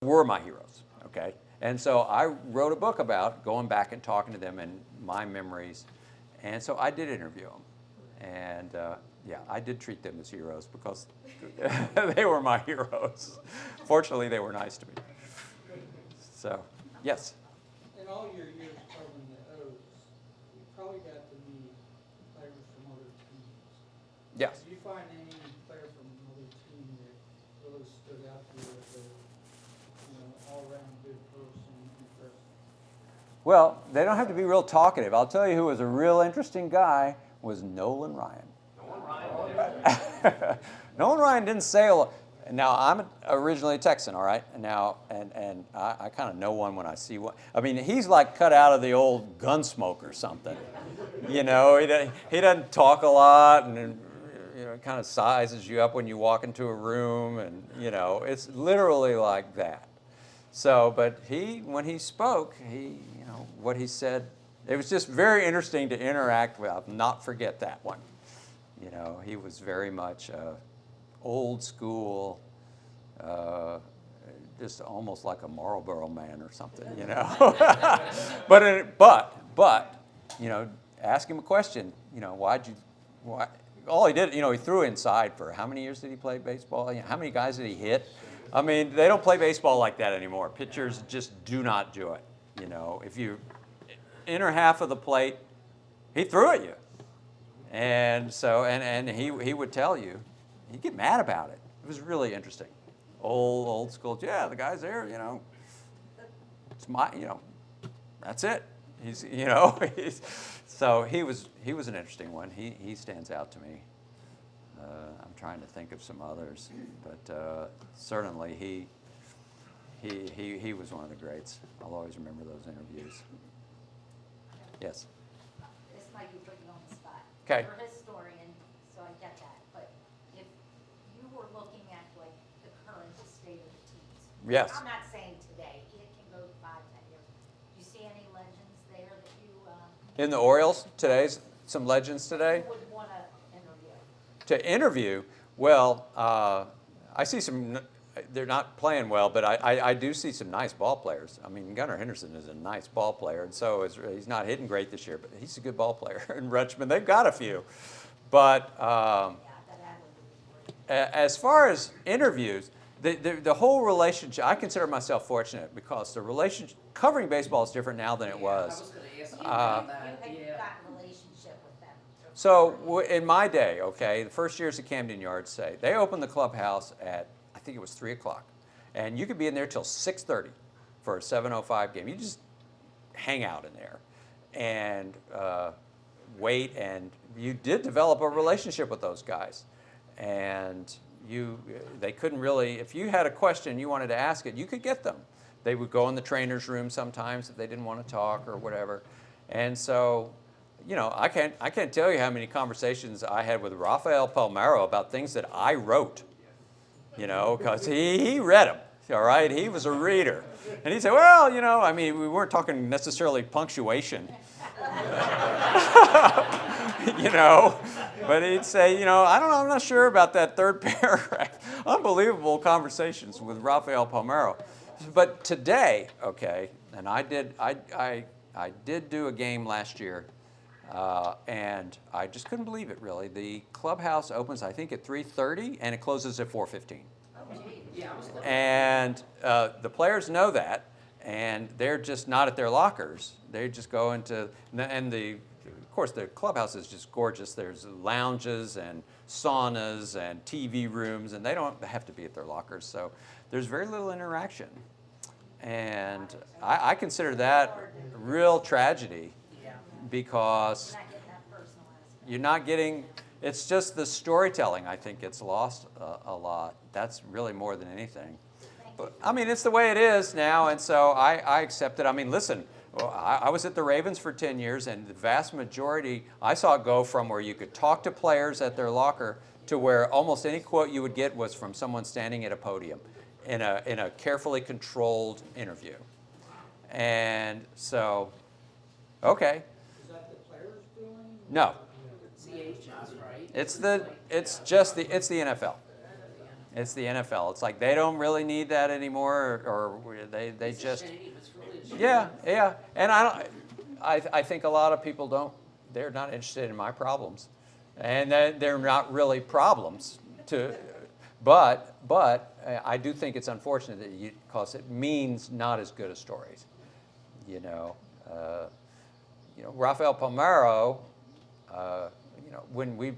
were my heroes, okay? And so I wrote a book about going back and talking to them and my memories. And so I did interview them. And yeah, I did treat them as heroes because they were my heroes. Fortunately, they were nice to me. So, yes? In all your years covering the O's, you probably got to meet players from other teams. Yes. Did you find any player from another team that really stood out to you as a all-around good person, interesting? Well, they don't have to be real talkative. I'll tell you who was a real interesting guy was Nolan Ryan. Nolan Ryan didn't say a lot. Now, I'm originally a Texan, all right? Now, and I kind of know one when I see one. I mean, he's like cut out of the old Gunsmoke or something. You know, he doesn't talk a lot, and kind of sizes you up when you walk into a room, and it's literally like that. So, but when he spoke, what he said, it was just very interesting to interact with. I'll not forget that one. He was very much old school, just almost like a Marlboro man or something, But ask him a question. Why? All he did, he threw inside for how many years did he play baseball? How many guys did he hit? I mean, they don't play baseball like that anymore. Pitchers just do not do it. If you enter half of the plate, he threw at you. And so, and he would tell you, he'd get mad about it. It was really interesting. Old school. Yeah, the guy's there. It's my. That's it. He's. So he was an interesting one. He stands out to me. I'm trying to think of some others, but certainly he was one of the greats. I'll always remember those interviews. Yes. This might be putting you on the spot. Okay. You're a historian, so I get that. But if you were looking at like the current state of the teams, Yes. I'm not saying today. It can go 5, 10 years. Do you see any legends there that you In the Orioles today's some legends today. would want to interview? To interview, well, I see some. They're not playing well, but I do see some nice ball players. I mean, Gunnar Henderson is a nice ball player, and so he's not hitting great this year, but he's a good ball player. And Rutschman, they've got a few. But as far as interviews, the whole relationship, I consider myself fortunate because the relationship, covering baseball is different now than it was. I was going to ask you You about that. had Yeah. got a relationship with them. So in my day, okay, the first years at Camden Yards, say, they opened the clubhouse at, I think it was 3 o'clock. And you could be in there till 6:30 for a 7:05 game. You just hang out in there and wait. And you did develop a relationship with those guys. And they couldn't really, if you had a question you wanted to ask it, you could get them. They would go in the trainer's room sometimes if they didn't want to talk or whatever. And so, I can't tell you how many conversations I had with Rafael Palmeiro about things that I wrote, because he read them, all right? He was a reader. And he'd say, well, I mean, we weren't talking necessarily punctuation, but he'd say, I don't know, I'm not sure about that third paragraph. Unbelievable conversations with Rafael Palmeiro. But today, okay, and I did do a game last year, and I just couldn't believe it, really. The clubhouse opens, I think, at 3:30, and it closes at 4:15. Yeah, I was looking. And the players know that, and they're just not at their lockers. They just go into, and of course, the clubhouse is just gorgeous. There's lounges and saunas and TV rooms, and they don't have to be at their lockers. So there's very little interaction. And I consider that a real tragedy because Not getting that personal aspect. you're not getting, it's just the storytelling, I think, gets lost a lot. That's really more than anything. But, I mean, it's the way it is now, and so I accept it. I mean, listen, I was at the Ravens for 10 years, and the vast majority, I saw it go from where you could talk to players at their locker to where almost any quote you would get was from someone standing at a podium in a carefully controlled interview. And so, okay. Is that the players doing? No, CHS, right? it's the NFL. It's the NFL. It's like they don't really need that anymore, or they It's a just shame. It's really a shame. yeah. And I think a lot of people don't. They're not interested in my problems, and they're not really problems to. But I do think it's unfortunate that because it means not as good as stories. You know, Rafael Palmeiro. When we,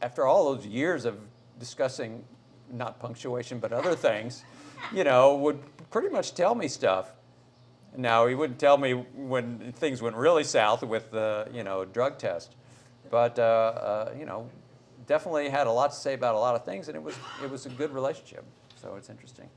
after all those years of discussing not punctuation but other things, would pretty much tell me stuff. Now, he wouldn't tell me when things went really south with the, drug test. But, definitely had a lot to say about a lot of things, and it was a good relationship. So it's interesting.